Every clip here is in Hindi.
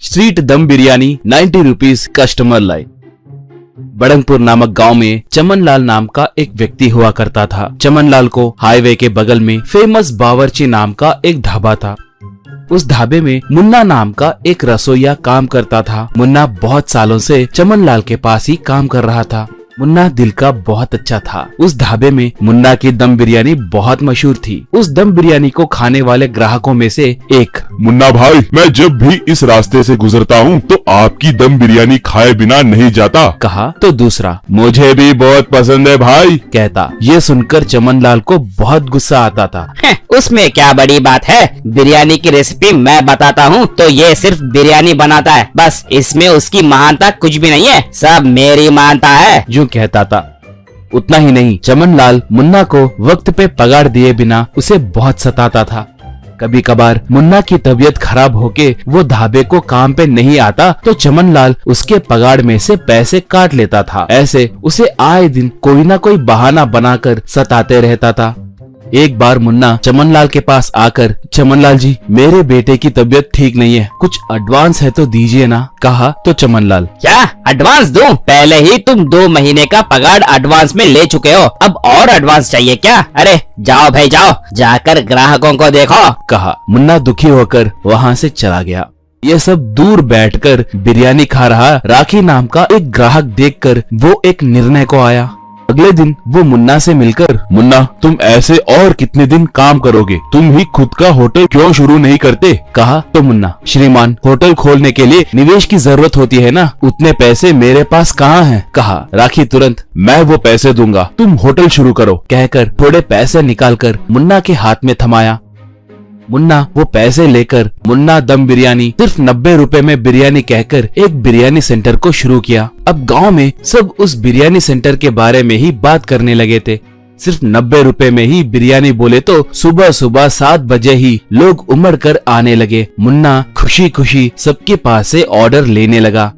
स्ट्रीट दम बिरयानी 90 रुपीज कस्टमर लाइन। बड़ंगपुर नामक गांव में चमनलाल नाम का एक व्यक्ति हुआ करता था। चमनलाल को हाईवे के बगल में फेमस बावर्ची नाम का एक ढाबा था। उस ढाबे में मुन्ना नाम का एक रसोइया काम करता था। मुन्ना बहुत सालों से चमनलाल के पास ही काम कर रहा था। मुन्ना दिल का बहुत अच्छा था। उस ढाबे में मुन्ना की दम बिरयानी बहुत मशहूर थी। उस दम बिरयानी को खाने वाले ग्राहकों में से एक, मुन्ना भाई, मैं जब भी इस रास्ते से गुजरता हूँ तो आपकी दम बिरयानी खाए बिना नहीं जाता, कहा तो दूसरा, मुझे भी बहुत पसंद है भाई, कहता। ये सुनकर चमनलाल को बहुत गुस्सा आता था। उसमें क्या बड़ी बात है, बिरयानी की रेसिपी मैं बताता हूँ तो ये सिर्फ बिरयानी बनाता है, बस इसमें उसकी महानता कुछ भी नहीं है, सब मेरी महानता है, यूं कहता था। उतना ही नहीं, चमनलाल मुन्ना को वक्त पे पगार दिए बिना उसे बहुत सताता था। कभी कभार मुन्ना की तबीयत खराब होके वो ढाबे को काम पे नहीं आता तो चमनलाल उसके पगार में से पैसे काट लेता था। ऐसे उसे आए दिन कोई ना कोई बहाना बनाकर सताते रहता था। एक बार मुन्ना चमनलाल के पास आकर, चमनलाल जी, मेरे बेटे की तबीयत ठीक नहीं है, कुछ एडवांस है तो दीजिए ना, कहा तो चमनलाल, क्या एडवांस दूं? पहले ही तुम 2 महीने का पगार एडवांस में ले चुके हो, अब और एडवांस चाहिए क्या? अरे जाओ भाई जाओ, जाकर ग्राहकों को देखो, कहा। मुन्ना दुखी होकर वहाँ से चला गया। ये सब दूर बैठकर बिरयानी खा रहा राखी नाम का एक ग्राहक देखकर वो एक निर्णय को आया। अगले दिन वो मुन्ना से मिलकर, मुन्ना, तुम ऐसे और कितने दिन काम करोगे? तुम ही खुद का होटल क्यों शुरू नहीं करते? कहा तो मुन्ना, श्रीमान, होटल खोलने के लिए निवेश की जरूरत होती है ना, उतने पैसे मेरे पास कहाँ हैं, कहा। राखी तुरंत, मैं वो पैसे दूंगा, तुम होटल शुरू करो, कहकर थोड़े पैसे निकालकर मुन्ना के हाथ में थमाया। मुन्ना वो पैसे लेकर मुन्ना दम बिरयानी सिर्फ 90 रुपए में बिरयानी कहकर एक बिरयानी सेंटर को शुरू किया। अब गांव में सब उस बिरयानी सेंटर के बारे में ही बात करने लगे थे। सिर्फ 90 रुपए में ही बिरयानी बोले तो सुबह सुबह 7 बजे ही लोग उमड़ कर आने लगे। मुन्ना खुशी खुशी सबके पास से ऑर्डर लेने लगा।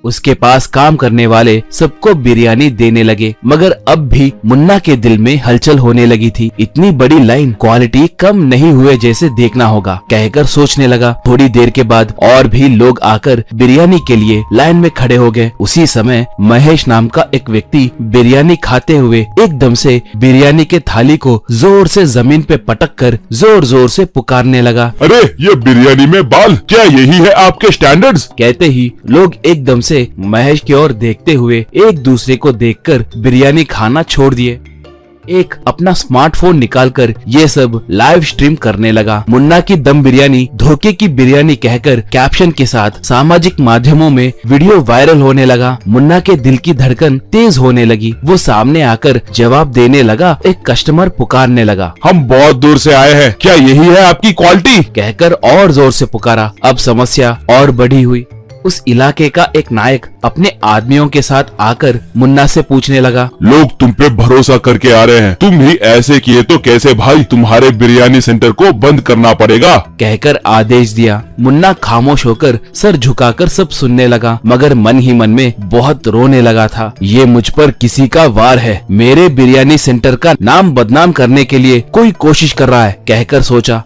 उसके पास काम करने वाले सबको बिरयानी देने लगे, मगर अब भी मुन्ना के दिल में हलचल होने लगी थी। इतनी बड़ी लाइन, क्वालिटी कम नहीं हुए जैसे देखना होगा, कहकर सोचने लगा। थोड़ी देर के बाद और भी लोग आकर बिरयानी के लिए लाइन में खड़े हो गए। उसी समय महेश नाम का एक व्यक्ति बिरयानी खाते हुए एकदम से बिरयानी के थाली को जोर से जमीन पे पटक कर जोर जोर से पुकारने लगा, अरे ये बिरयानी में बाल, क्या यही है आपके स्टैंडर्ड्स? कहते ही लोग एकदम से महेश की ओर देखते हुए एक दूसरे को देखकर बिरयानी खाना छोड़ दिए। एक अपना स्मार्टफोन निकालकर ये सब लाइव स्ट्रीम करने लगा। मुन्ना की दम बिरयानी धोखे की बिरयानी कहकर कैप्शन के साथ सामाजिक माध्यमों में वीडियो वायरल होने लगा। मुन्ना के दिल की धड़कन तेज होने लगी। वो सामने आकर जवाब देने लगा। एक कस्टमर पुकारने लगा, हम बहुत दूर से आए हैं, क्या यही है आपकी क्वालिटी? कहकर और जोर से पुकारा। अब समस्या और बढ़ी हुई। उस इलाके का एक नायक अपने आदमियों के साथ आकर मुन्ना से पूछने लगा, लोग तुम पे भरोसा करके आ रहे हैं, तुम ही ऐसे किए तो कैसे भाई? तुम्हारे बिरयानी सेंटर को बंद करना पड़ेगा, कहकर आदेश दिया। मुन्ना खामोश होकर सर झुकाकर सब सुनने लगा, मगर मन ही मन में बहुत रोने लगा था। ये मुझ पर किसी का वार है, मेरे बिरयानी सेंटर का नाम बदनाम करने के लिए कोई कोशिश कर रहा है, कहकर सोचा।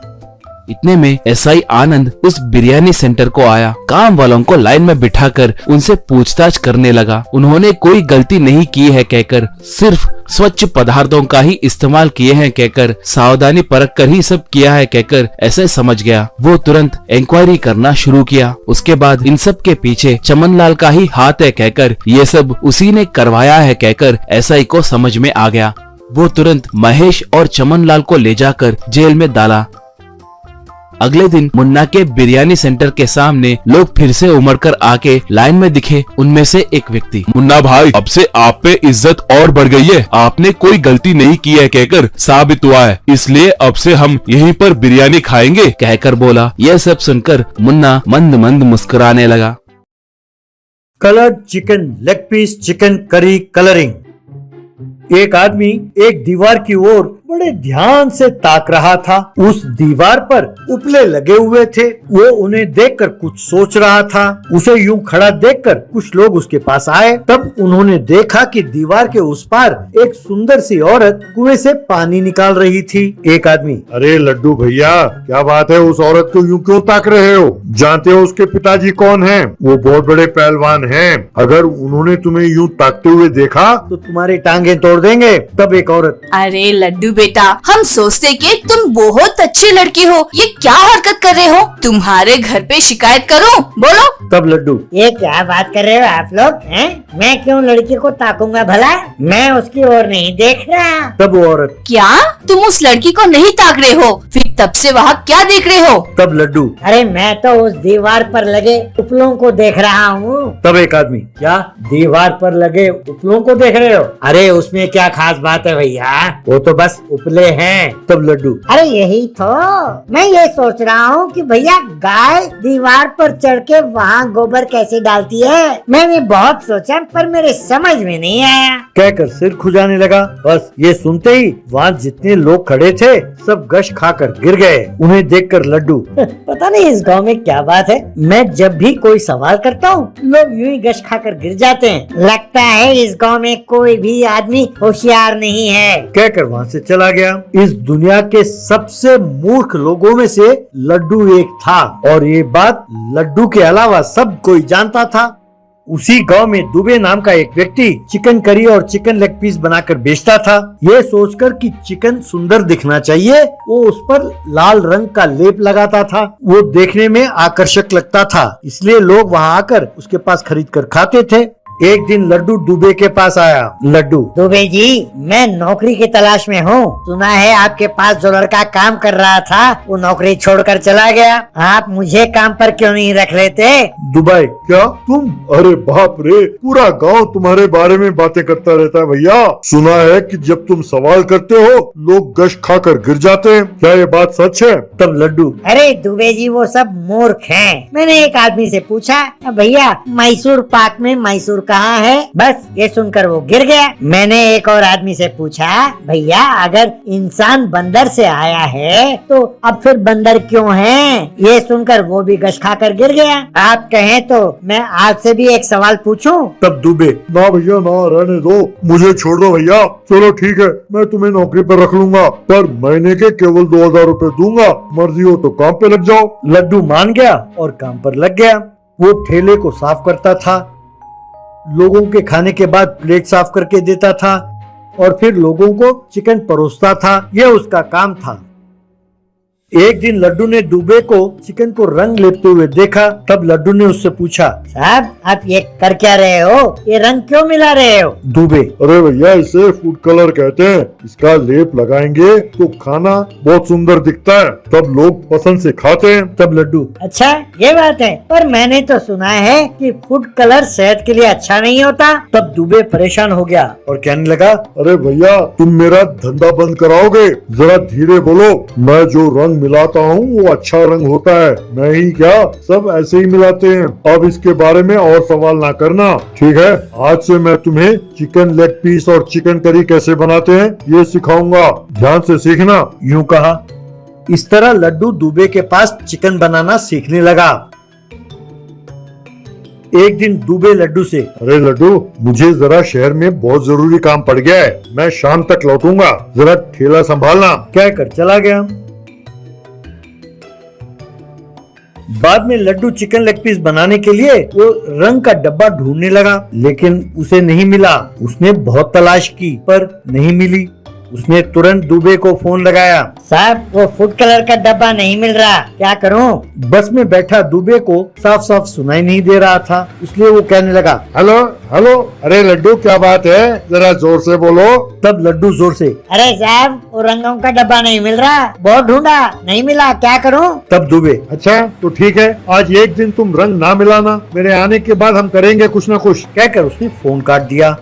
इतने में एसआई आनंद उस बिरयानी सेंटर को आया। काम वालों को लाइन में बिठाकर उनसे पूछताछ करने लगा। उन्होंने कोई गलती नहीं की है कहकर, सिर्फ स्वच्छ पदार्थों का ही इस्तेमाल किए हैं कहकर, सावधानी परख कर ही सब किया है कहकर ऐसे समझ गया। वो तुरंत इंक्वायरी करना शुरू किया। उसके बाद इन सब के पीछे चमनलाल का ही हाथ है कहकर, ये सब उसी ने करवाया है कहकर एसआई को समझ में आ गया। वो तुरंत महेश और चमनलाल को ले जाकर जेल में डाला। अगले दिन मुन्ना के बिरयानी सेंटर के सामने लोग फिर से उमड़कर आके लाइन में दिखे। उनमें से एक व्यक्ति, मुन्ना भाई, अब से आप पे इज्जत और बढ़ गई है, आपने कोई गलती नहीं की है कहकर साबित हुआ है, इसलिए अब से हम यहीं पर बिरयानी खाएंगे, कहकर बोला। यह सब सुनकर मुन्ना मंद मंद मुस्कुराने लगा। Coloured chicken leg piece chicken curry colouring. एक आदमी एक दीवार की ओर बड़े ध्यान से ताक रहा था। उस दीवार पर उपले लगे हुए थे। वो उन्हें देखकर कुछ सोच रहा था। उसे यूं खड़ा देखकर कुछ लोग उसके पास आए। तब उन्होंने देखा कि दीवार के उस पार एक सुंदर सी औरत कुएं से पानी निकाल रही थी। एक आदमी, अरे लड्डू भैया, क्या बात है? उस औरत को यूं क्यों ताक रहे हो? जानते हो उसके पिताजी कौन हैं? वो बहुत बड़े पहलवान हैं। अगर उन्होंने तुम्हें यूं ताकते हुए देखा तो तुम्हारी टांगे तोड़ देंगे। तब एक औरत, अरे लड्डू बेटा, हम सोचते कि तुम बहुत अच्छी लड़की हो, ये क्या हरकत कर रहे हो? तुम्हारे घर पे शिकायत करूं? बोलो। तब लड्डू, ये क्या बात कर रहे हो आप लोग हैं? मैं क्यों लड़की को ताकूंगा भला? मैं उसकी ओर नहीं देख रहा। तब वो औरत, क्या तुम उस लड़की को नहीं ताक रहे हो? फिर तब से वहाँ क्या देख रहे हो? तब लड्डू, अरे मैं तो उस दीवार पर लगे उपलों को देख रहा हूँ। तब एक आदमी, क्या दीवार पर लगे उपलों को देख रहे हो? अरे उसमें क्या खास बात है भैया, वो तो बस उपले हैं। तब लड्डू, अरे यही तो मैं ये सोच रहा हूँ कि भैया गाय दीवार पर चढ़ के वहाँ गोबर कैसे डालती है। मैंने बहुत सोचा पर मेरे समझ में नहीं आया। कहकर सिर खुजाने लगा। बस ये सुनते ही वहाँ जितने लोग खड़े थे सब गश खाकर गिर गए। उन्हें देखकर लड्डू, पता नहीं इस गांव में क्या बात है, मैं जब भी कोई सवाल करता हूँ लोग यूं ही गश खाकर गिर जाते हैं। लगता है इस गांव में कोई भी आदमी होशियार नहीं है। कहकर वहाँ से चला गया। इस दुनिया के सबसे मूर्ख लोगों में से लड्डू एक था और ये बात लड्डू के अलावा सब कोई जानता था। उसी गांव में दुबे नाम का एक व्यक्ति चिकन करी और चिकन लेग पीस बनाकर बेचता था। ये सोचकर कि चिकन सुंदर दिखना चाहिए, वो उस पर लाल रंग का लेप लगाता था। वो देखने में आकर्षक लगता था, इसलिए लोग वहाँ आकर उसके पास खरीद कर खाते थे। एक दिन लड्डू दुबे के पास आया। लड्डू, दुबे जी, मैं नौकरी की तलाश में हूँ। सुना है आपके पास जो लड़का काम कर रहा था वो नौकरी छोड़कर चला गया। आप मुझे काम पर क्यों नहीं रख लेते? दुबई, क्या तुम? अरे बाप रे, पूरा गांव तुम्हारे बारे में बातें करता रहता है भैया। सुना है कि जब तुम सवाल करते हो लोग गश खाकर गिर जाते हैं। क्या ये बात सच है? तब लड्डू, अरे दुबे जी, वो सब मूर्ख हैं। मैंने एक आदमी से पूछा, भैया मैसूर पाक में मैसूर कहाँ है? बस ये सुनकर वो गिर गया। मैंने एक और आदमी से पूछा, भैया अगर इंसान बंदर से आया है तो अब फिर बंदर क्यों है? ये सुनकर वो भी गश खाकर गिर गया। आप कहें तो मैं आपसे भी एक सवाल पूछूं? तब दुबे, ना भैया ना, रहने दो, मुझे छोड़ दो भैया। चलो ठीक है, मैं तुम्हें नौकरी पर रख लूंगा, पर महीने के केवल 2000 रुपए दूंगा। मर्जी हो तो काम पे लग जाओ। लड्डू मान गया और काम पर लग गया। वो ठेले को साफ करता था, लोगों के खाने के बाद प्लेट साफ करके देता था और फिर लोगों को चिकन परोसता था। यह उसका काम था। एक दिन लड्डू ने दुबे को चिकन को रंग लेते हुए देखा। तब लड्डू ने उससे पूछा, साहब आप ये कर क्या रहे हो? ये रंग क्यों मिला रहे हो? दुबे, अरे भैया इसे फूड कलर कहते हैं। इसका लेप लगाएंगे तो खाना बहुत सुंदर दिखता है, तब लोग पसंद से खाते हैं। तब लड्डू, अच्छा ये बात है, पर मैंने तो सुना है कि फूड कलर सेहत के लिए अच्छा नहीं होता। तब दुबे परेशान हो गया और कहने लगा, अरे भैया तुम मेरा धंधा बंद कराओगे? जरा धीरे बोलो। मैं जो रंग मिलाता हूँ वो अच्छा रंग होता है, नहीं क्या सब ऐसे ही मिलाते हैं। अब इसके बारे में और सवाल ना करना, ठीक है? आज से मैं तुम्हें चिकन लेग पीस और चिकन करी कैसे बनाते हैं ये सिखाऊंगा, ध्यान से सीखना। यूं कहा। इस तरह लड्डू दुबे के पास चिकन बनाना सीखने लगा। एक दिन दुबे लड्डू से, अरे लड्डू, मुझे जरा शहर में बहुत जरूरी काम पड़ गया है, मैं शाम तक लौटूंगा, जरा ठेला संभालना। कहकर चला गया। बाद में लड्डू चिकन लेग पीस बनाने के लिए वो रंग का डब्बा ढूंढने लगा, लेकिन उसे नहीं मिला। उसने बहुत तलाश की पर नहीं मिली। उसने तुरंत दुबे को फोन लगाया। साहब वो फूड कलर का डब्बा नहीं मिल रहा, क्या करूं? बस में बैठा दुबे को साफ साफ सुनाई नहीं दे रहा था, इसलिए वो कहने लगा, हेलो हेलो, अरे लड्डू क्या बात है, जरा जोर से बोलो। तब लड्डू जोर से, अरे साहब वो रंगों का डब्बा नहीं मिल रहा, बहुत ढूंढा नहीं मिला, क्या करूं? तब दुबे, अच्छा तो ठीक है, आज एक दिन तुम रंग ना मिलाना, मेरे आने के बाद हम करेंगे कुछ न कुछ। कहकर उसने फोन काट दिया।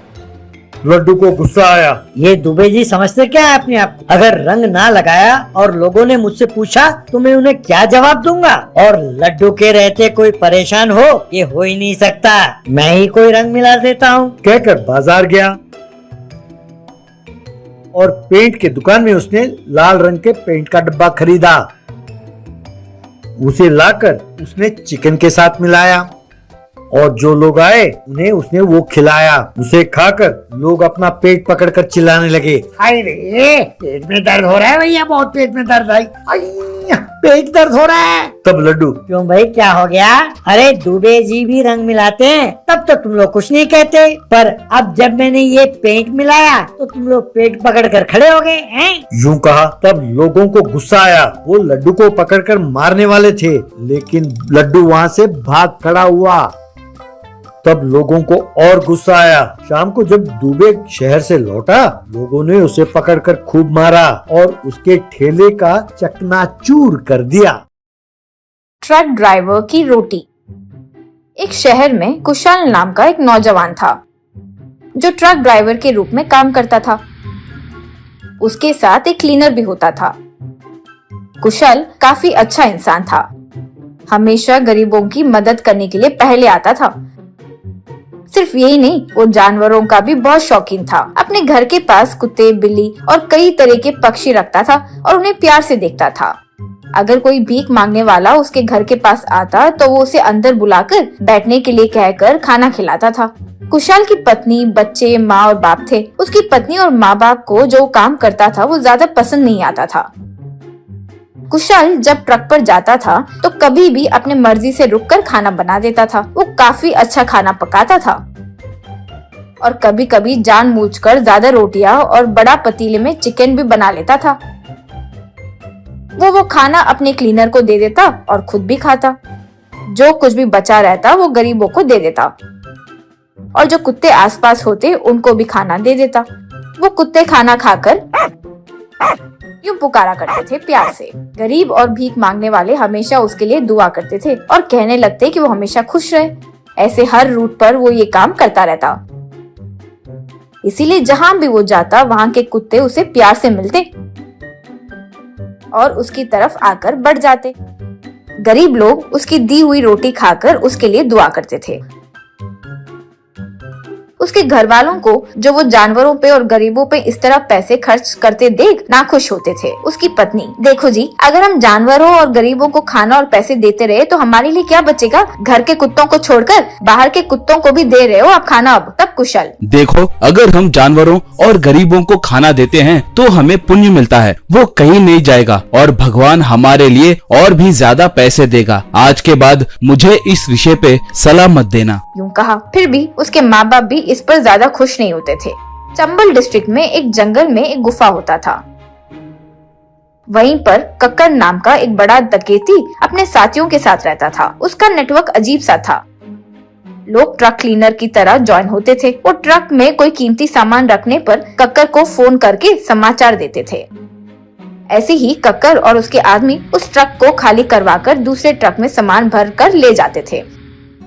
लड्डू को गुस्सा आया। ये दुबे जी समझते क्या है अपने आप? अगर रंग ना लगाया और लोगों ने मुझसे पूछा तो मैं उन्हें क्या जवाब दूंगा? और लड्डू के रहते कोई परेशान हो, ये हो ही नहीं सकता, मैं ही कोई रंग मिला देता हूँ। कहकर बाजार गया और पेंट के दुकान में उसने लाल रंग के पेंट का डब्बा खरीदा। उसे लाकर उसने चिकन के साथ मिलाया और जो लोग आए उन्हें उसने वो खिलाया। उसे खाकर लोग अपना पेट पकड़कर चिल्लाने लगे, अरे पेट में दर्द हो रहा है भैया, बहुत पेट में दर्द है, पेट दर्द हो रहा है। तब लड्डू, क्यों भाई क्या हो गया? अरे दुबे जी भी रंग मिलाते हैं, तब तो तुम लोग कुछ नहीं कहते, पर अब जब मैंने ये पेंट मिलाया तो तुम लोग पेट पकड़ कर खड़े हो गए हैं। यूं कहा। तब लोगों को गुस्सा आया। वो लड्डू को पकड़कर मारने वाले थे, लेकिन लड्डू वहाँ से भाग खड़ा हुआ। तब लोगों को और गुस्सा आया। शाम को जब दुबे शहर से लौटा, लोगों ने उसे पकड़कर खूब मारा और उसके ठेले का चकनाचूर कर दिया। ट्रक ड्राइवर की रोटी। एक शहर में कुशाल नाम का एक नौजवान था जो ट्रक ड्राइवर के रूप में काम करता था। उसके साथ एक क्लीनर भी होता था। कुशल काफी अच्छा इंसान था, हमेशा गरीबों की मदद करने के लिए पहले आता था। सिर्फ यही नहीं, वो जानवरों का भी बहुत शौकीन था। अपने घर के पास कुत्ते, बिल्ली और कई तरह के पक्षी रखता था और उन्हें प्यार से देखता था। अगर कोई भीख मांगने वाला उसके घर के पास आता तो वो उसे अंदर बुलाकर बैठने के लिए कहकर खाना खिलाता था। कुशाल की पत्नी, बच्चे, माँ और बाप थे। उसकी पत्नी और माँ बाप को जो काम करता था वो ज्यादा पसंद नहीं आता था। कुशाल जब ट्रक पर जाता था तो कभी भी अपने मर्जी से रुककर खाना बना देता था। वो काफी अच्छा खाना पकाता था और कभी कभी जानबूझकर ज्यादा रोटियां और बड़ा पतीले में चिकन भी बना लेता था। वो खाना अपने क्लीनर को दे देता और खुद भी खाता। जो कुछ भी बचा रहता वो गरीबों को दे देता और जो कुत्ते आसपास होते उनको भी खाना दे देता। वो कुत्ते खाना खाकर यूं पुकारा करते थे प्यार से। गरीब और भीख मांगने वाले हमेशा उसके लिए दुआ करते थे और कहने लगते कि वो हमेशा खुश रहे। ऐसे हर रूट पर वो ये काम करता रहता। इसीलिए जहाँ भी वो जाता वहाँ के कुत्ते उसे प्यार से मिलते और उसकी तरफ आकर बढ़ जाते। गरीब लोग उसकी दी हुई रोटी खाकर उसके लिए दुआ करते थे। उसके घर वालों को जो वो जानवरों पे और गरीबों पे इस तरह पैसे खर्च करते देख नाखुश होते थे। उसकी पत्नी, देखो जी, अगर हम जानवरों और गरीबों को खाना और पैसे देते रहे तो हमारे लिए क्या बचेगा? घर के कुत्तों को छोड़कर बाहर के कुत्तों को भी दे रहे हो आप खाना अब। तब कुशल, देखो, अगर हम जानवरों और गरीबों को खाना देते हैं तो हमें पुण्य मिलता है, वो कहीं नहीं जाएगा और भगवान हमारे लिए और भी ज्यादा पैसे देगा। आज के बाद मुझे इस विषय पे सलाह मत देना। यूं कहा। फिर भी उसके माँ बाप भी इस पर ज्यादा खुश नहीं होते थे। चंबल डिस्ट्रिक्ट में एक जंगल में एक गुफा होता था। वहीं पर कक्कर नाम का एक बड़ा डकैती अपने साथियों के साथ रहता था। उसका नेटवर्क अजीब सा था। लोग ट्रक क्लीनर की तरह ज्वाइन होते थे। वो ट्रक में कोई कीमती सामान रखने पर कक्कर को फोन करके समाचार देते थे। ऐसे ही कक्कर और उसके आदमी उस ट्रक को खाली करवाकर दूसरे ट्रक में सामान भर कर ले जाते थे।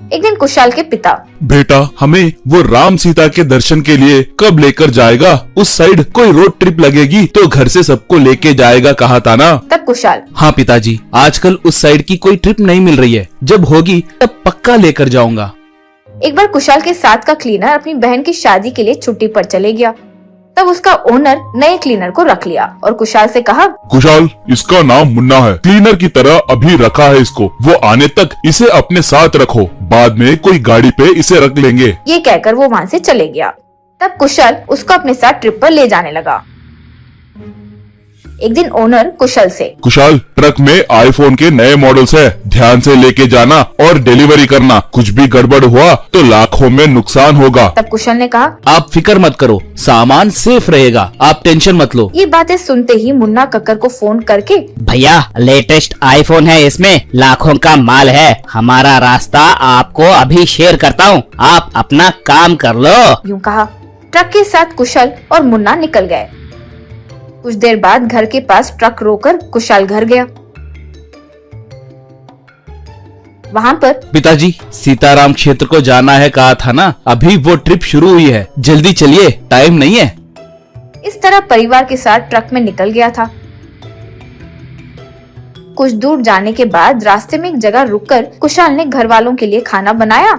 एक दिन कुशाल के पिता, बेटा, हमें वो राम सीता के दर्शन के लिए कब लेकर जाएगा? उस साइड कोई रोड ट्रिप लगेगी तो घर से सबको लेके जाएगा कहा था ना। तब कुशाल, हाँ पिताजी, आजकल उस साइड की कोई ट्रिप नहीं मिल रही है, जब होगी तब पक्का लेकर जाऊंगा। एक बार कुशाल के साथ का क्लीनर अपनी बहन की शादी के लिए छुट्टी पर चले गया। तब उसका ओनर नए क्लीनर को रख लिया और कुशाल से कहा, कुशाल, इसका नाम मुन्ना है, क्लीनर की तरह अभी रखा है इसको, वो आने तक इसे अपने साथ रखो, बाद में कोई गाड़ी पे इसे रख लेंगे। ये कहकर वो वहाँ से चले गया। तब कुशल उसको अपने साथ ट्रिप पर ले जाने लगा। एक दिन ओनर कुशल से, कुशाल, ट्रक में आईफोन के नए मॉडल्स है, ध्यान से लेके जाना और डिलीवरी करना, कुछ भी गड़बड़ हुआ तो लाखों में नुकसान होगा। तब कुशल ने कहा, आप फिक्र मत करो, सामान सेफ रहेगा, आप टेंशन मत लो। ये बातें सुनते ही मुन्ना कक्कर को फोन करके, भैया, लेटेस्ट आईफोन है, इसमें लाखों का माल है, हमारा रास्ता आपको अभी शेयर करता हूँ, आप अपना काम कर लो। यूं कहा। ट्रक के साथ कुशल और मुन्ना निकल गए। कुछ देर बाद घर के पास ट्रक रोकर कुशाल घर गया। वहाँ पर, पिताजी, सीताराम क्षेत्र को जाना है कहा था ना, अभी वो ट्रिप शुरू हुई है, जल्दी चलिए, टाइम नहीं है। इस तरह परिवार के साथ ट्रक में निकल गया था। कुछ दूर जाने के बाद रास्ते में एक जगह रुककर कुशाल ने घर वालों के लिए खाना बनाया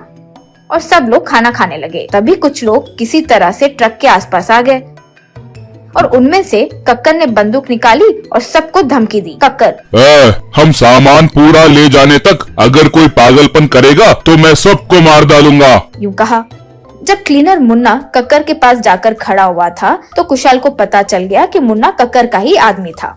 और सब लोग खाना खाने लगे। तभी कुछ लोग किसी तरह से ट्रक के आसपास आ गए। और उनमें से कक्कर ने बंदूक निकाली और सबको धमकी दी। कक्कर, हम सामान पूरा ले जाने तक अगर कोई पागलपन करेगा तो मैं सबको मार डालूंगा। यूं कहा। जब क्लीनर मुन्ना कक्कर के पास जाकर खड़ा हुआ था तो कुशाल को पता चल गया कि मुन्ना कक्कर का ही आदमी था।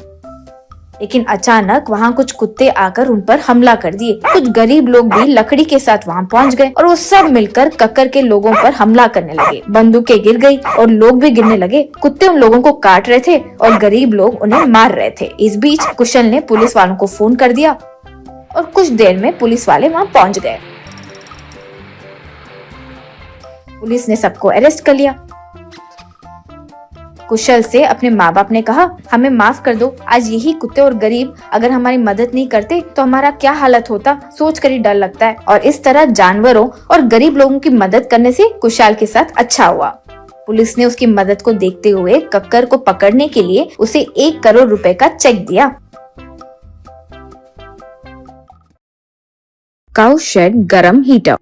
लेकिन अचानक वहाँ कुछ कुत्ते आकर उन पर हमला कर दिए। कुछ गरीब लोग भी लकड़ी के साथ वहाँ पहुँच गए और वो सब मिलकर कक्कर के लोगों पर हमला करने लगे। बंदूकें गिर गई और लोग भी गिरने लगे। कुत्ते उन लोगों को काट रहे थे और गरीब लोग उन्हें मार रहे थे। इस बीच कुशल ने पुलिस वालों को फोन कर दिया और कुछ देर में पुलिस वाले वहाँ पहुँच गए। पुलिस ने सबको अरेस्ट कर लिया। कुशल से अपने माँ बाप ने कहा, हमें माफ कर दो, आज यही कुत्ते और गरीब अगर हमारी मदद नहीं करते तो हमारा क्या हालत होता, सोच कर ही डर लगता है। और इस तरह जानवरों और गरीब लोगों की मदद करने से कुशाल के साथ अच्छा हुआ। पुलिस ने उसकी मदद को देखते हुए कक्कर को पकड़ने के लिए उसे 1 करोड़ रुपए का चेक दिया। काऊ शेड गरम हीटर।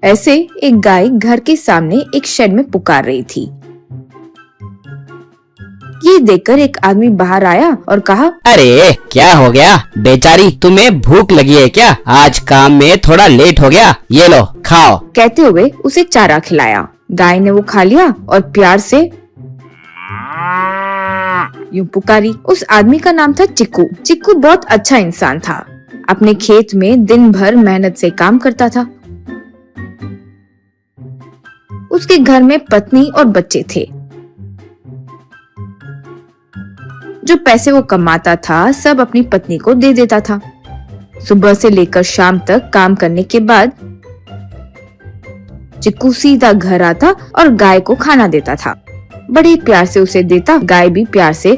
ऐसे एक गाय घर के सामने एक शेड में पुकार रही थी। ये देखकर एक आदमी बाहर आया और कहा, अरे क्या हो गया बेचारी, तुम्हें भूख लगी है क्या? आज काम में थोड़ा लेट हो गया, ये लो खाओ। कहते हुए उसे चारा खिलाया। गाय ने वो खा लिया और प्यार से यूं पुकारी। उस आदमी का नाम था चिक्कू। चिक्कू बहुत अच्छा इंसान था। अपने खेत में दिन भर मेहनत से काम करता था। उसके घर में पत्नी और बच्चे थे। जो पैसे वो कमाता था सब अपनी पत्नी को दे देता था। सुबह से लेकर शाम तक काम करने के बाद चिक्कू सीधा घर आता और गाय को खाना देता था। बड़े प्यार से उसे देता। गाय भी प्यार से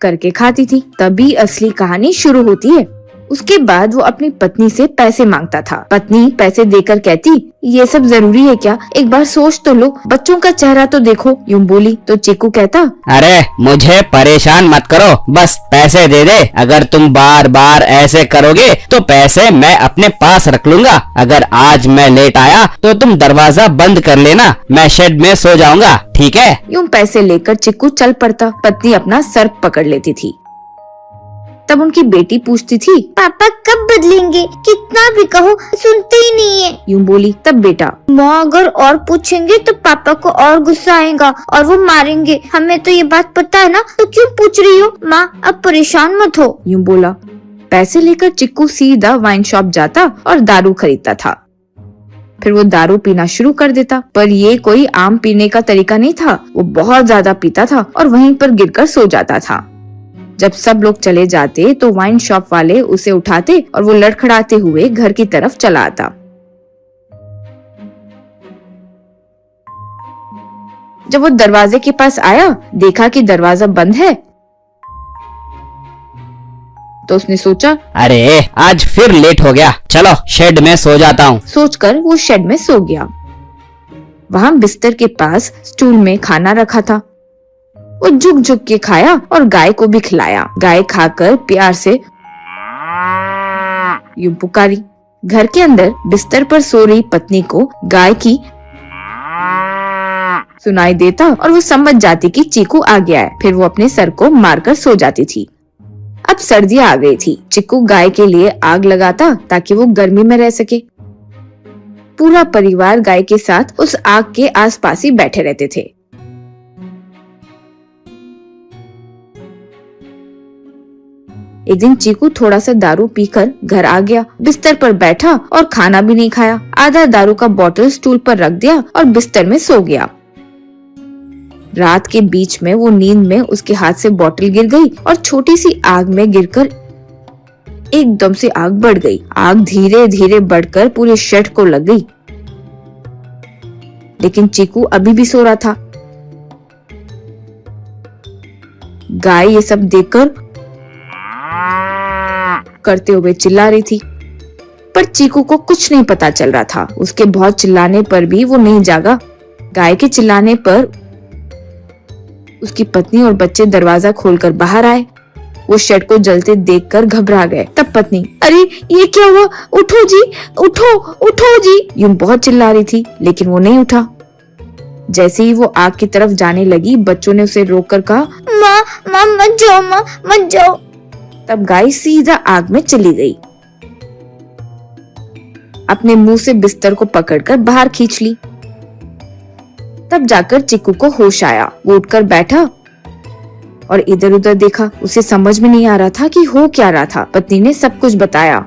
करके खाती थी। तभी असली कहानी शुरू होती है। उसके बाद वो अपनी पत्नी से पैसे मांगता था। पत्नी पैसे देकर कहती, ये सब जरूरी है क्या? एक बार सोच तो लो, बच्चों का चेहरा तो देखो। यूं बोली तो चिक्कू कहता, अरे मुझे परेशान मत करो, बस पैसे दे दे। अगर तुम बार बार ऐसे करोगे तो पैसे मैं अपने पास रख लूंगा। अगर आज मैं लेट आया तो तुम दरवाजा बंद कर लेना, मैं शेड में सो जाऊंगा, ठीक है? यूं पैसे लेकर चिक्कू चल पड़ता। पत्नी अपना सर पकड़ लेती थी। तब उनकी बेटी पूछती थी, पापा कब बदलेंगे? कितना भी कहो सुनते ही नहीं है। यूं बोली। तब बेटा, माँ अगर और पूछेंगे तो पापा को और गुस्सा आएगा और वो मारेंगे। हमें तो ये बात पता है ना, तो क्यों पूछ रही हो? माँ अब परेशान मत हो। यूं बोला। पैसे लेकर चिक्कू सीधा वाइन शॉप जाता और दारू खरीदता था। फिर वो दारू पीना शुरू कर देता। पर ये कोई आम पीने का तरीका नहीं था। वो बहुत ज्यादा पीता था और वहीं पर गिरकर सो जाता था। जब सब लोग चले जाते तो वाइन शॉप वाले उसे उठाते और वो लड़खड़ाते हुए घर की तरफ चला आता। जब वो दरवाजे के पास आया, देखा कि दरवाजा बंद है, तो उसने सोचा, अरे आज फिर लेट हो गया, चलो शेड में सो जाता हूँ। सोचकर वो शेड में सो गया। वहाँ बिस्तर के पास स्टूल में खाना रखा था। वो झुक झुक के खाया और गाय को भी खिलाया। गाय खाकर प्यार से यूं पुकारी। घर के अंदर बिस्तर पर सो रही पत्नी को गाय की सुनाई देता और वो समझ जाती कि चिक्कू आ गया है। फिर वो अपने सर को मारकर सो जाती थी। अब सर्दियां आ गई थी। चिक्कू गाय के लिए आग लगाता ताकि वो गर्मी में रह सके। पूरा परिवार गाय के साथ उस आग के आसपास ही बैठे रहते थे। एक दिन चिक्कू थोड़ा सा दारू पीकर घर आ गया। बिस्तर पर बैठा और खाना भी नहीं खाया। आधा दारू का बोतल स्टूल पर रख दिया और बिस्तर में सो गया। रात के बीच में वो नींद में उसके हाथ से बोतल गिर गई और छोटी सी आग में गिरकर एकदम से आग बढ़ गई। आग धीरे धीरे बढ़कर पूरे शेड को लग गई। लेकिन चिक्कू अभी भी सो रहा था। गाय ये सब देखकर करते हुए चिल्ला रही थी, पर चिक्कू को कुछ नहीं पता चल रहा था। उसके बहुत चिल्लाने पर भी वो नहीं जागा। गाय के चिल्लाने पर उसकी पत्नी और बच्चे दरवाजा खोलकर बाहर आए। वो शेड को जलते देखकर घबरा गए। तब पत्नी, अरे ये क्या हुआ, उठो जी, उठो उठो जी, यूं बहुत चिल्ला रही थी, लेकिन वो नहीं उठा। जैसे ही वो आग की तरफ जाने लगी, बच्चों ने उसे रोककर कहा, माँ माँ मत जाओ, माँ मत जाओ। तब गाय सीधा आग में चली गई। अपने मुंह से बिस्तर को पकड़कर बाहर खींच ली। तब जाकर चिक्कू को होश आया। वो उठकर बैठा और इधर उधर देखा। उसे समझ में नहीं आ रहा था कि हो क्या रहा था। पत्नी ने सब कुछ बताया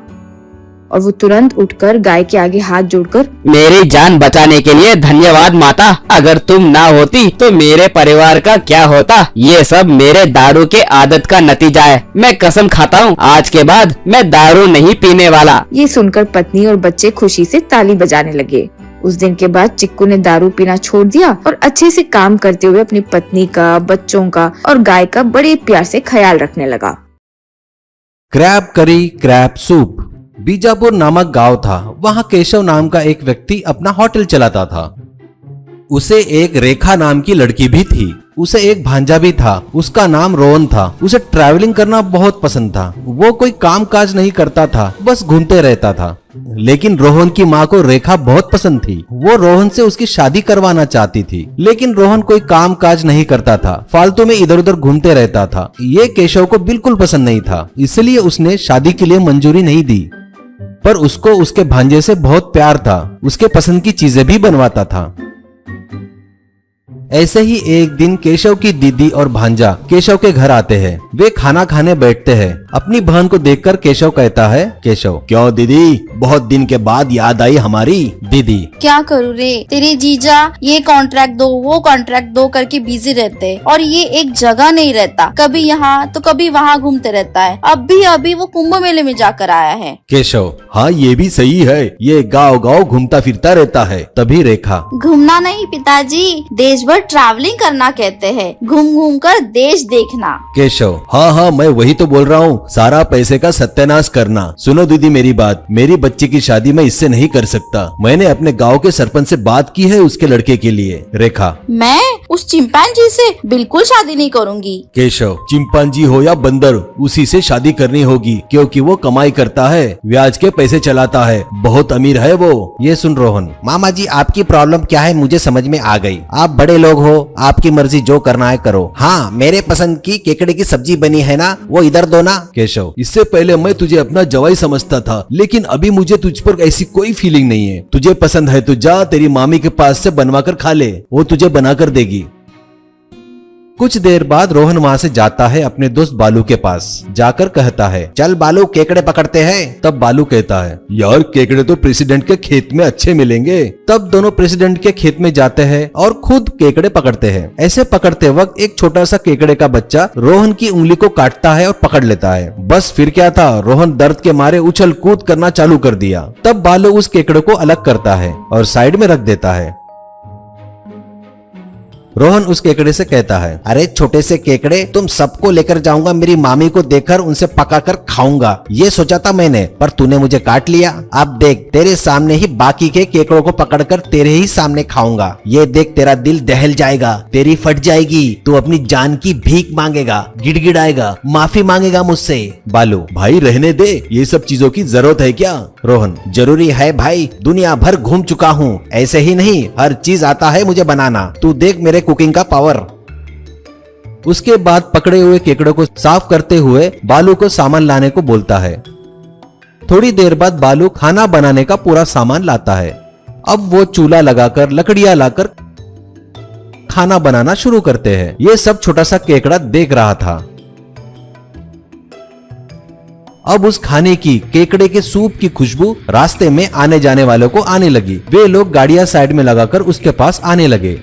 और वो तुरंत उठकर गाय के आगे हाथ जोड़कर, मेरी जान बचाने के लिए धन्यवाद माता। अगर तुम ना होती तो मेरे परिवार का क्या होता। ये सब मेरे दारू के आदत का नतीजा है। मैं कसम खाता हूँ, आज के बाद मैं दारू नहीं पीने वाला। ये सुनकर पत्नी और बच्चे खुशी से ताली बजाने लगे। उस दिन के बाद चिक्कू ने दारू पीना छोड़ दिया और अच्छे से काम करते हुए अपनी पत्नी का, बच्चों का और गाय का बड़े प्यार से ख्याल रखने लगा। क्रैब करी क्रैब सूप। बीजापुर नामक गांव था। वहां केशव नाम का एक व्यक्ति अपना होटल चलाता था। उसे एक रेखा नाम की लड़की भी थी। उसे एक भांजा भी था। उसका नाम रोहन था। उसे ट्रैवलिंग करना बहुत पसंद था। वो कोई काम काज नहीं करता था, बस घूमते रहता था। लेकिन रोहन की माँ को रेखा बहुत पसंद थी। वो रोहन से उसकी शादी करवाना चाहती थी, लेकिन रोहन कोई काम काज नहीं करता था, फालतू में इधर उधर घूमते रहता था। ये केशव को बिल्कुल पसंद नहीं था, इसलिए उसने शादी के लिए मंजूरी नहीं दी। पर उसको उसके भांजे से बहुत प्यार था। उसके पसंद की चीजें भी बनवाता था। ऐसे ही एक दिन केशव की दीदी और भांजा केशव के घर आते हैं। वे खाना खाने बैठते हैं। अपनी बहन को देखकर केशव कहता है, केशव, क्यों दीदी, बहुत दिन के बाद याद आई हमारी। दीदी, क्या करूँ रे, तेरे जीजा ये कॉन्ट्रैक्ट दो वो कॉन्ट्रैक्ट दो करके बिजी रहते और ये एक जगह नहीं रहता, कभी यहाँ तो कभी वहाँ घूमते रहता है। अभी वो कुंभ मेले में जाकर आया है। केशव, हाँ ये भी सही है, ये गाँव गाँव घूमता फिरता रहता है। तभी रेखा, घूमना नहीं पिताजी, देश भर ट्रैवलिंग करना कहते हैं, घूम घूम कर देश देखना। केशव, हाँ मैं वही तो बोल रहा हूँ, सारा पैसे का सत्यानाश करना। सुनो दीदी मेरी बात, मेरी बच्ची की शादी मैं इससे नहीं कर सकता। मैंने अपने गांव के सरपंच से बात की है उसके लड़के के लिए। रेखा, मैं उस चिंपैंजी से बिल्कुल शादी नहीं करूँगी। केशव, चिंपांजी हो या बंदर, उसी से शादी करनी होगी, क्योंकि वो कमाई करता है, ब्याज के पैसे चलाता है, बहुत अमीर है वो। ये सुन रोहन, मामा जी आपकी प्रॉब्लम क्या है मुझे समझ में आ गई। आप बड़े लोग हो, आपकी मर्जी, जो करना है करो। हाँ, मेरे पसंद की केकड़े की सब्जी बनी है ना, वो इधर दो ना। केशव, इससे पहले मैं तुझे अपना जवाई समझता था, लेकिन अभी मुझे तुझ पर ऐसी कोई फीलिंग नहीं है। तुझे पसंद है तो जा तेरी मामी के पास से बनवा कर खा ले, वो तुझे बना कर देगी। कुछ देर बाद रोहन वहाँ से जाता है अपने दोस्त बालू के पास। जाकर कहता है, चल बालू केकड़े पकड़ते हैं। तब बालू कहता है, यार केकड़े तो प्रेसिडेंट के खेत में अच्छे मिलेंगे। तब दोनों प्रेसिडेंट के खेत में जाते हैं और खुद केकड़े पकड़ते हैं। ऐसे पकड़ते वक्त एक छोटा सा केकड़े का बच्चा रोहन की उंगली को काटता है और पकड़ लेता है। बस फिर क्या था, रोहन दर्द के मारे उछल कूद करना चालू कर दिया। तब बालू उस केकड़े को अलग करता है और साइड में रख देता है। रोहन उस केकड़े से कहता है, अरे छोटे से केकड़े, तुम सबको लेकर जाऊंगा, मेरी मामी को देखकर उनसे पकाकर खाऊंगा, ये सोचा था मैंने, पर तूने मुझे काट लिया। अब देख, तेरे सामने ही बाकी के केकड़ों को पकड़कर तेरे ही सामने खाऊंगा। ये देख, तेरा दिल दहल जाएगा, तेरी फट जाएगी, तू अपनी जान की भीख मांगेगा, गिड़गिड़ाएगा, माफी मांगेगा मुझसे। बालू, भाई रहने दे, ये सब चीजों की जरूरत है क्या? रोहन, जरूरी है भाई, दुनिया भर घूम चुका हूँ, ऐसे ही नहीं हर चीज आता है मुझे बनाना। तू देख मेरे कुकिंग का पावर। उसके बाद पकड़े हुए केकड़ों को साफ करते हुए बालू को सामान लाने को बोलता है। थोड़ी देर बाद बालू खाना बनाने का पूरा सामान लाता है। अब वो चूल्हा लगाकर लकड़ियां लाकर खाना बनाना शुरू करते हैं। ये सब छोटा सा केकड़ा देख रहा था। अब उस खाने की, केकड़े के सूप की खुशबू रास्ते में आने जाने वालों को आने लगी। वे लोग गाड़ियां साइड में लगाकर उसके पास आने लगे।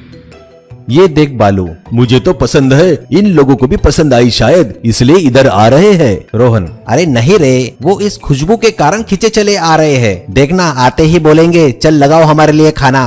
ये देख बालू, मुझे तो पसंद है, इन लोगों को भी पसंद आई शायद, इसलिए इधर आ रहे हैं। रोहन, अरे नहीं रे, वो इस खुशबू के कारण खींचे चले आ रहे हैं, देखना आते ही बोलेंगे चल लगाओ हमारे लिए खाना।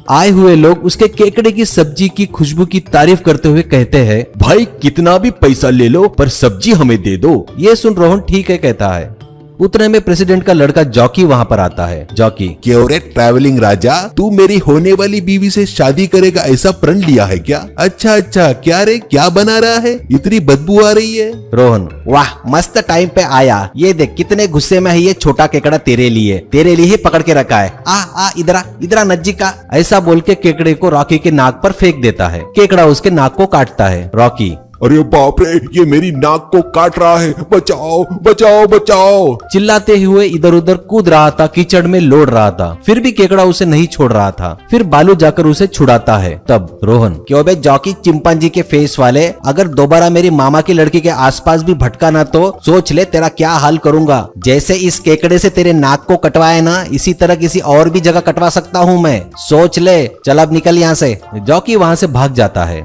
आए हुए लोग उसके केकड़े की सब्जी की खुशबू की तारीफ करते हुए कहते हैं, भाई कितना भी पैसा ले लो पर सब्जी हमें दे दो। ये सुन रोहन ठीक है कहता है। उतने में प्रेसिडेंट का लड़का जॉकी वहाँ पर आता है। जॉकी, क्यों रे ट्रैवलिंग राजा, तू मेरी होने वाली बीवी से शादी करेगा ऐसा प्रण लिया है क्या? अच्छा अच्छा, क्या रे, क्या बना रहा है? इतनी बदबू आ रही है। रोहन, वाह मस्त टाइम पे आया। ये देख कितने गुस्से में है ये छोटा केकड़ा, तेरे लिए ही पकड़ के रखा है। आ इधरा नज्जी का। ऐसा बोल के केकड़े को रॉकी के नाक पर फेंक देता है। केकड़ा उसके नाक को काटता है। रॉकी, अरे बाप रे, ये मेरी नाक को काट रहा है, बचाओ बचाओ बचाओ। चिल्लाते हुए इधर उधर कूद रहा था, कीचड़ में लोड़ रहा था, फिर भी केकड़ा उसे नहीं छोड़ रहा था। फिर बालू जाकर उसे छुड़ाता है। तब रोहन, क्यों बे जॉकी चिंपांजी के फेस वाले, अगर दोबारा मेरी मामा की लड़की के आसपास भी भटका ना तो सोच ले तेरा क्या हाल करूंगा। जैसे इस केकड़े से तेरे नाक को कटवाए ना, इसी तरह किसी और भी जगह कटवा सकता हूँ मैं, सोच ले। चल अब निकल यहाँ से। जॉकी वहाँ से भाग जाता है।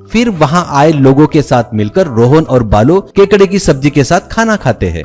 फिर वहां आए लोगों के साथ मिलकर रोहन और बालू केकड़े की सब्जी के साथ खाना खाते हैं।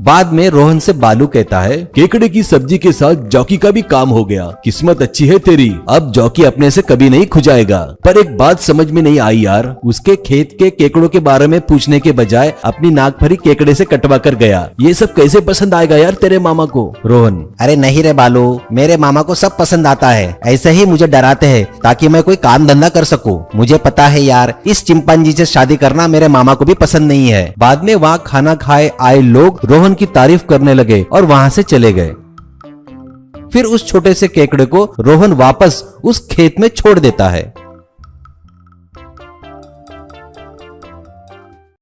बाद में रोहन से बालू कहता है, केकड़े की सब्जी के साथ जॉकी का भी काम हो गया, किस्मत अच्छी है तेरी। अब जॉकी अपने से कभी नहीं खुजाएगा। पर एक बात समझ में नहीं आई यार, उसके खेत के केकड़ों के बारे में पूछने के बजाय अपनी नाक भरी केकड़े से कटवा कर गया। ये सब कैसे पसंद आएगा यार तेरे मामा को? रोहन, अरे नहीं रे बालू, मेरे मामा को सब पसंद आता है। ऐसे ही मुझे डराते हैं ताकि मैं कोई काम धंधा कर सकूं। मुझे पता है यार, इस चिंपांजी से शादी करना मेरे मामा को भी पसंद नहीं है। बाद में वहाँ खाना खाए आए लोग रोहन की तारीफ करने लगे और वहां से चले गए। फिर उस छोटे से केकड़े को रोहन वापस उस खेत में छोड़ देता है।